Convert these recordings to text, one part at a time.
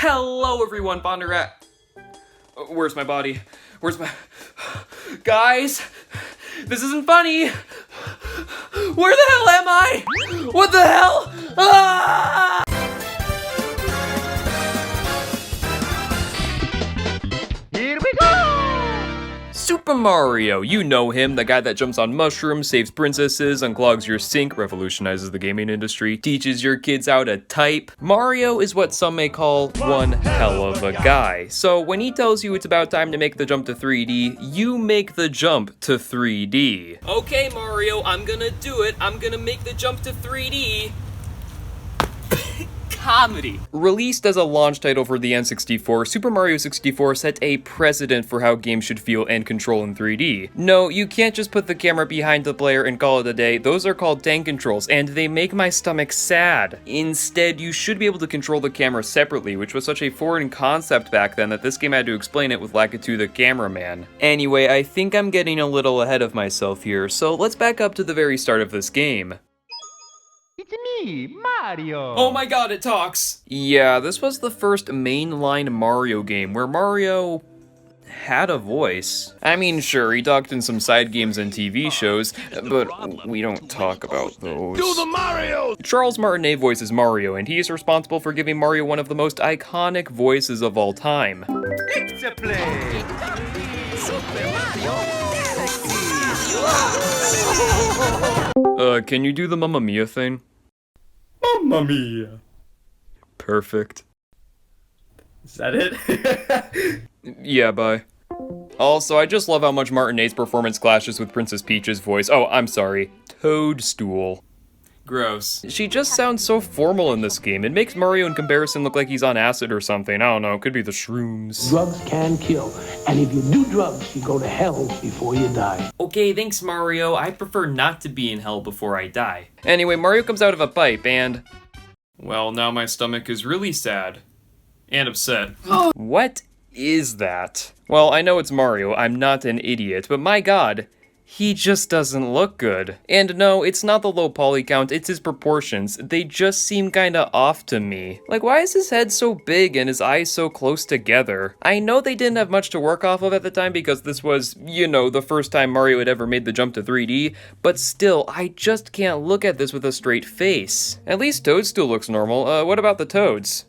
Hello everyone, FonderAxe. Where's my body? Where's my... Guys! This isn't funny! Where the hell am I? What the hell? Ah! Here we go! Super Mario, you know him, the guy that jumps on mushrooms, saves princesses, unclogs your sink, revolutionizes the gaming industry, teaches your kids how to type. Mario is what some may call one hell of a guy. So when he tells you it's about time to make the jump to 3D, you make the jump to 3D. Okay, Mario, I'm gonna do it. I'm gonna make the jump to 3D. Comedy. Released as a launch title for the N64, Super Mario 64 set a precedent for how games should feel and control in 3D. No, you can't just put the camera behind the player and call it a day. Those are called tank controls, and they make my stomach sad. Instead, you should be able to control the camera separately, which was such a foreign concept back then that this game had to explain it with Lakitu the cameraman. Anyway, I think I'm getting a little ahead of myself here, so let's back up to the very start of this game. It's me, Mario! Oh my god, it talks! Yeah, this was the first mainline Mario game where Mario had a voice. I mean, sure, he talked in some side games and TV shows, but we don't talk about those. Do the Mario! Charles Martinet voices Mario, and he is responsible for giving Mario one of the most iconic voices of all time. It's a play! Super Mario Galaxy! Can you do the Mamma Mia thing? Mamma Mia! Perfect. Is that it? Yeah, bye. Also, I just love how much Martinet's performance clashes with Princess Peach's voice. Oh, I'm sorry. Toadstool. Gross. She just sounds so formal in this game. It makes Mario in comparison look like he's on acid or something. I don't know, could be the shrooms. Drugs can kill, and if you do drugs, you go to hell before you die. Okay, thanks Mario. I prefer not to be in hell before I die. Anyway, Mario comes out of a pipe and... well, now my stomach is really sad. And upset. What is that? Well, I know it's Mario, I'm not an idiot, but my god, he just doesn't look good. And no, it's not the low poly count, it's his proportions. They just seem kinda off to me. Like, why is his head so big and his eyes so close together? I know they didn't have much to work off of at the time because this was, you know, the first time Mario had ever made the jump to 3D, but still, I just can't look at this with a straight face. At least Toadstool looks normal. What about the Toads?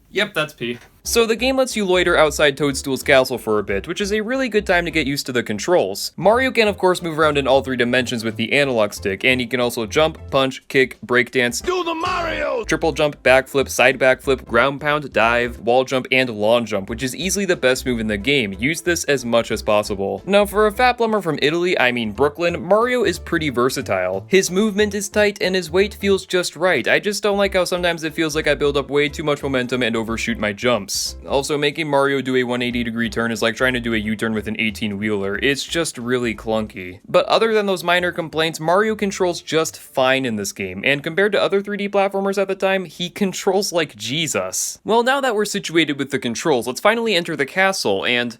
Yep, that's P. So the game lets you loiter outside Toadstool's castle for a bit, which is a really good time to get used to the controls. Mario can of course move around in all three dimensions with the analog stick, and he can also jump, punch, kick, breakdance, Do the Mario! triple jump, backflip, side backflip, ground pound, dive, wall jump, and lawn jump, which is easily the best move in the game. Use this as much as possible. Now for a fat plumber from Italy, I mean Brooklyn, Mario is pretty versatile. His movement is tight and his weight feels just right. I just don't like how sometimes it feels like I build up way too much momentum and overshoot my jumps. Also, making Mario do a 180-degree turn is like trying to do a U-turn with an 18-wheeler. It's just really clunky. But other than those minor complaints, Mario controls just fine in this game, and compared to other 3D platformers at the time, he controls like Jesus. Well, now that we're situated with the controls, let's finally enter the castle, and...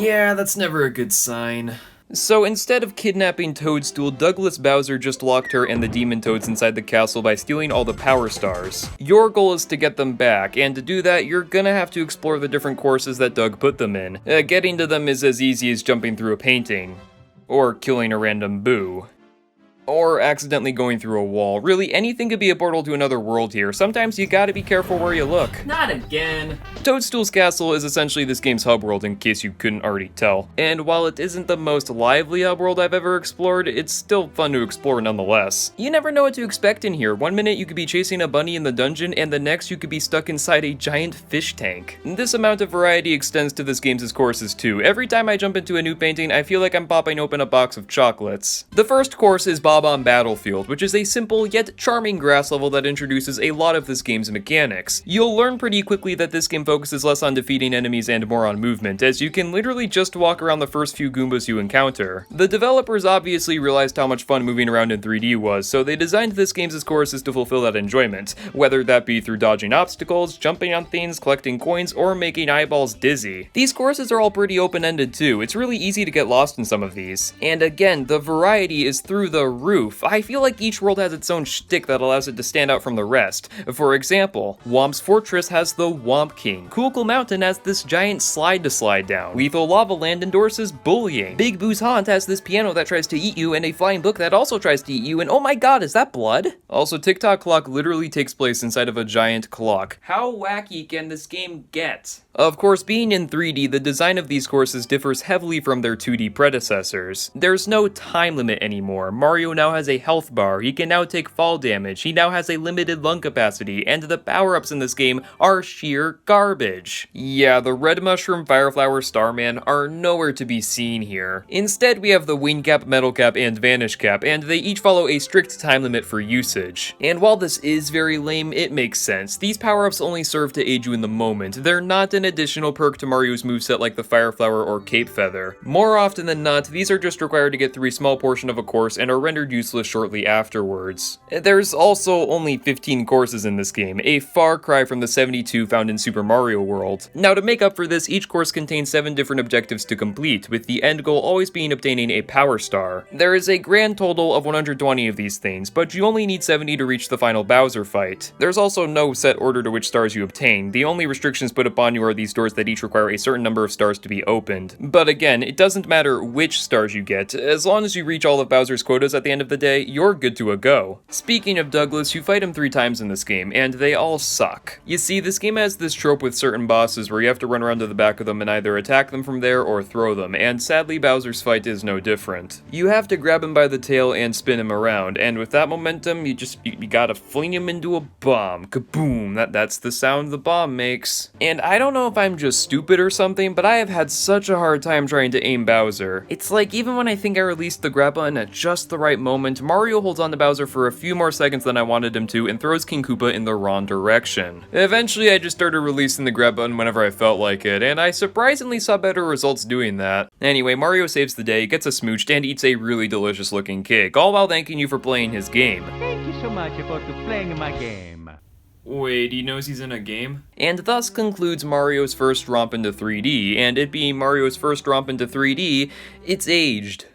yeah, that's never a good sign. So instead of kidnapping Toadstool, Douglas Bowser just locked her and the Demon Toads inside the castle by stealing all the Power Stars. Your goal is to get them back, and to do that, you're gonna have to explore the different courses that Doug put them in. Getting to them is as easy as jumping through a painting. Or killing a random boo. Or accidentally going through a wall. Really, anything could be a portal to another world here. Sometimes you gotta be careful where you look. Not again. Toadstool's castle is essentially this game's hub world, in case you couldn't already tell. And while it isn't the most lively hub world I've ever explored, it's still fun to explore nonetheless. You never know what to expect in here. One minute you could be chasing a bunny in the dungeon, and the next you could be stuck inside a giant fish tank. This amount of variety extends to this game's courses too. Every time I jump into a new painting, I feel like I'm popping open a box of chocolates. The first course is Bob-omb Battlefield, which is a simple yet charming grass level that introduces a lot of this game's mechanics. You'll learn pretty quickly that this game focuses less on defeating enemies and more on movement, as you can literally just walk around the first few Goombas you encounter. The developers obviously realized how much fun moving around in 3D was, so they designed this game's courses to fulfill that enjoyment, whether that be through dodging obstacles, jumping on things, collecting coins, or making eyeballs dizzy. These courses are all pretty open-ended too. It's really easy to get lost in some of these. And again, the variety is through the roof. I feel like each world has its own shtick that allows it to stand out from the rest. For example, Womb's Fortress has the Womp King. Cool Mountain has this giant slide to slide down. Lethal Lava Land endorses bullying. Big Boo's Haunt has this piano that tries to eat you and a flying book that also tries to eat you, and oh my god, is that blood? Also, Tick-Tock Clock literally takes place inside of a giant clock. How wacky can this game get? Of course, being in 3D, the design of these courses differs heavily from their 2D predecessors. There's no time limit anymore. Mario now has a health bar, he can now take fall damage, he now has a limited lung capacity, and the power-ups in this game are sheer garbage. Yeah, the Red Mushroom, Fireflower, Starman are nowhere to be seen here. Instead, we have the Wing Cap, Metal Cap, and Vanish Cap, and they each follow a strict time limit for usage. And while this is very lame, it makes sense. These power-ups only serve to aid you in the moment. They're not an additional perk to Mario's moveset like the Fireflower or Cape Feather. More often than not, these are just required to get through a small portion of a course and are rendered useless shortly afterwards. There's also only 15 courses in this game, a far cry from the 72 found in Super Mario World. Now, to make up for this, each course contains 7 different objectives to complete, with the end goal always being obtaining a Power Star. There is a grand total of 120 of these things, but you only need 70 to reach the final Bowser fight. There's also no set order to which stars you obtain. The only restrictions put upon you are these doors that each require a certain number of stars to be opened. But again, it doesn't matter which stars you get, as long as you reach all of Bowser's quotas at the end of the day, you're good to a go. Speaking of Douglas, you fight him 3 times in this game, and they all suck. You see, this game has this trope with certain bosses where you have to run around to the back of them and either attack them from there or throw them, and sadly Bowser's fight is no different. You have to grab him by the tail and spin him around, and with that momentum, you gotta fling him into a bomb. Kaboom! That's the sound the bomb makes. And I don't know if I'm just stupid or something, but I have had such a hard time trying to aim Bowser. It's like even when I think I released the grab button at just the right moment, Mario holds on to Bowser for a few more seconds than I wanted him to and throws King Koopa in the wrong direction. Eventually, I just started releasing the grab button whenever I felt like it, and I surprisingly saw better results doing that. Anyway, Mario saves the day, gets a smooched, and eats a really delicious looking cake, all while thanking you for playing his game. Thank you so much for playing my game. Wait, he knows he's in a game? And thus concludes Mario's first romp into 3D, and it being Mario's first romp into 3D, it's aged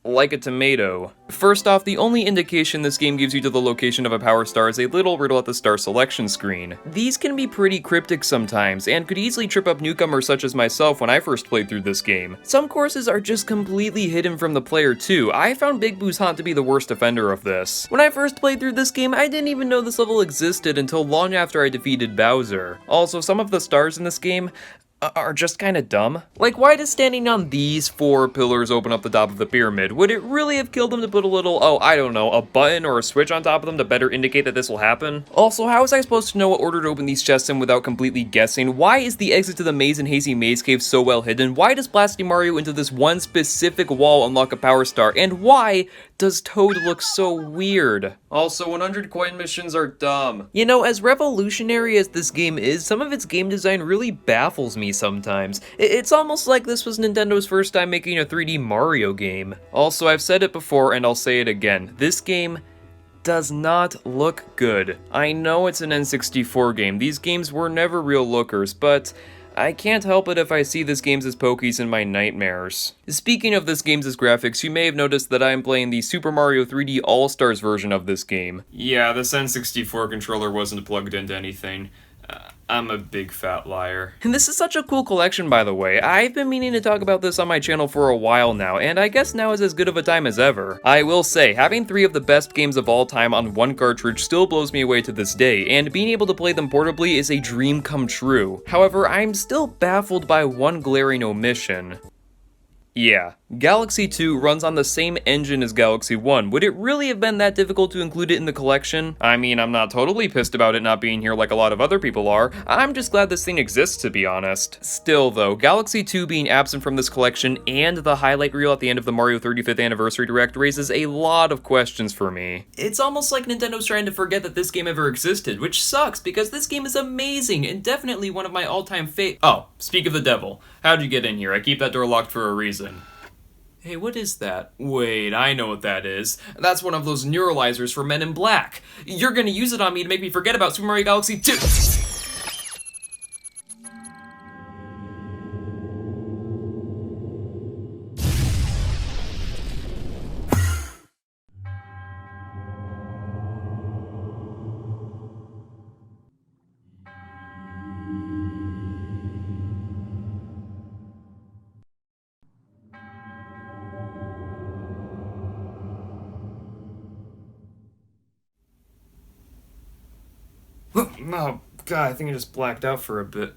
like a tomato. First off, the only indication this game gives you to the location of a power star is a little riddle at the star selection screen. These can be pretty cryptic sometimes, and could easily trip up newcomers such as myself when I first played through this game. Some courses are just completely hidden from the player too. I found Big Boo's Haunt to be the worst offender of this. When I first played through this game, I didn't even know this level existed until long after I defeated Bowser. Also, some of the stars in this game are just kinda dumb. Like, why does standing on these 4 pillars open up the top of the pyramid? Would it really have killed them to put a little, oh, I don't know, a button or a switch on top of them to better indicate that this will happen? Also, how was I supposed to know what order to open these chests in without completely guessing? Why is the exit to the maze in Hazy Maze Cave so well hidden? Why does blasting Mario into this one specific wall unlock a power star? And why does Toad look so weird? Also, 100 coin missions are dumb. You know, as revolutionary as this game is, some of its game design really baffles me sometimes. It's almost like this was Nintendo's first time making a 3D Mario game. Also, I've said it before and I'll say it again. This game does not look good. I know it's an N64 game. These games were never real lookers, but I can't help it if I see this game's pokies in my nightmares. Speaking of this game's graphics, you may have noticed that I am playing the Super Mario 3D All-Stars version of this game. Yeah, this N64 controller wasn't plugged into anything. I'm a big fat liar. And this is such a cool collection, by the way. I've been meaning to talk about this on my channel for a while now, and I guess now is as good of a time as ever. I will say, having 3 of the best games of all time on one cartridge still blows me away to this day, and being able to play them portably is a dream come true. However, I'm still baffled by one glaring omission. Yeah, Galaxy 2 runs on the same engine as Galaxy 1. Would it really have been that difficult to include it in the collection? I mean, I'm not totally pissed about it not being here like a lot of other people are. I'm just glad this thing exists, to be honest. Still though, Galaxy 2 being absent from this collection and the highlight reel at the end of the Mario 35th Anniversary Direct raises a lot of questions for me. It's almost like Nintendo's trying to forget that this game ever existed, which sucks because this game is amazing and definitely one of my all-time Oh, speak of the devil. How'd you get in here? I keep that door locked for a reason. Hey, what is that? Wait, I know what that is. That's one of those neuralizers for Men in Black. You're gonna use it on me to make me forget about Super Mario Galaxy 2! Oh, God, I think I just blacked out for a bit.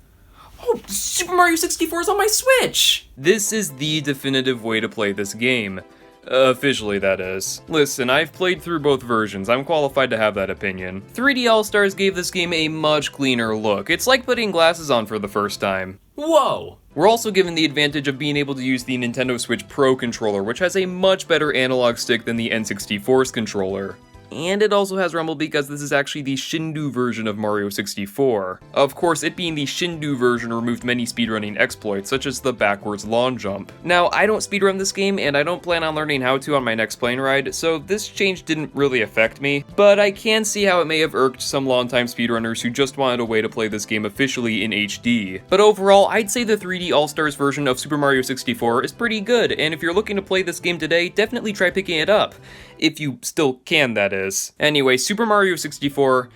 Oh, Super Mario 64 is on my Switch! This is the definitive way to play this game. Officially, that is. Listen, I've played through both versions. I'm qualified to have that opinion. 3D All-Stars gave this game a much cleaner look. It's like putting glasses on for the first time. Whoa! We're also given the advantage of being able to use the Nintendo Switch Pro controller, which has a much better analog stick than the N64's controller. And it also has rumble because this is actually the Shindu version of Mario 64. Of course, it being the Shindu version removed many speedrunning exploits, such as the backwards lawn jump. Now, I don't speedrun this game, and I don't plan on learning how to on my next plane ride, so this change didn't really affect me, but I can see how it may have irked some longtime speedrunners who just wanted a way to play this game officially in HD. But overall, I'd say the 3D All-Stars version of Super Mario 64 is pretty good, and if you're looking to play this game today, definitely try picking it up. If you still can, that is. Anyway, Super Mario 64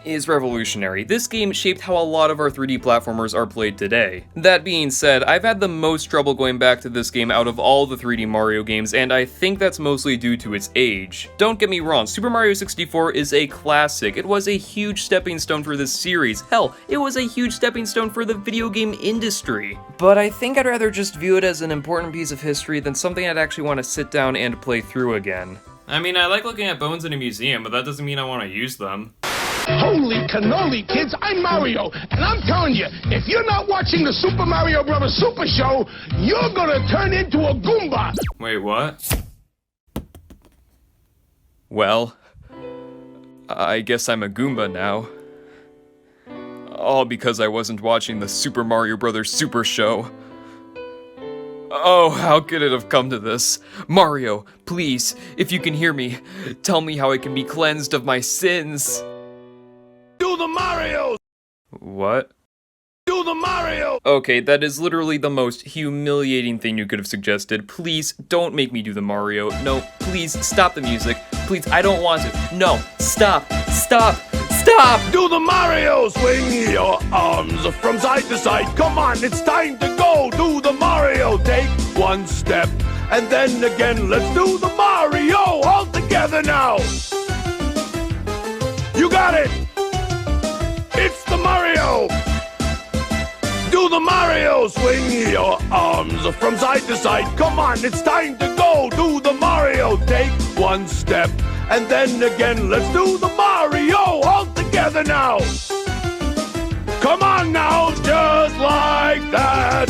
is revolutionary. This game shaped how a lot of our 3D platformers are played today. That being said, I've had the most trouble going back to this game out of all the 3D Mario games, and I think that's mostly due to its age. Don't get me wrong, Super Mario 64 is a classic. It was a huge stepping stone for this series. Hell, it was a huge stepping stone for the video game industry. But I think I'd rather just view it as an important piece of history than something I'd actually want to sit down and play through again. I mean, I like looking at bones in a museum, but that doesn't mean I want to use them. Holy cannoli, kids, I'm Mario, and I'm telling you, if you're not watching the Super Mario Bros. Super Show, you're gonna turn into a Goomba! Wait, what? Well, I guess I'm a Goomba now. All because I wasn't watching the Super Mario Bros. Super Show. Oh, how could it have come to this? Mario, please, if you can hear me, tell me how I can be cleansed of my sins. Do the Mario! What? Do the Mario! Okay, that is literally the most humiliating thing you could have suggested. Please, don't make me do the Mario. No, please, stop the music. Please, I don't want to. No, stop, stop, stop! Do the Mario! Swing your arms from side to side. Come on, it's time to go. Do the Mario. Take one step, and then again, let's do the Mario all together now. You got it! It's the Mario! Do the Mario! Swing your arms from side to side. Come on, it's time to go. Do the Mario. Take one step, and then again, let's do the Mario all together now. Come on now, just like that.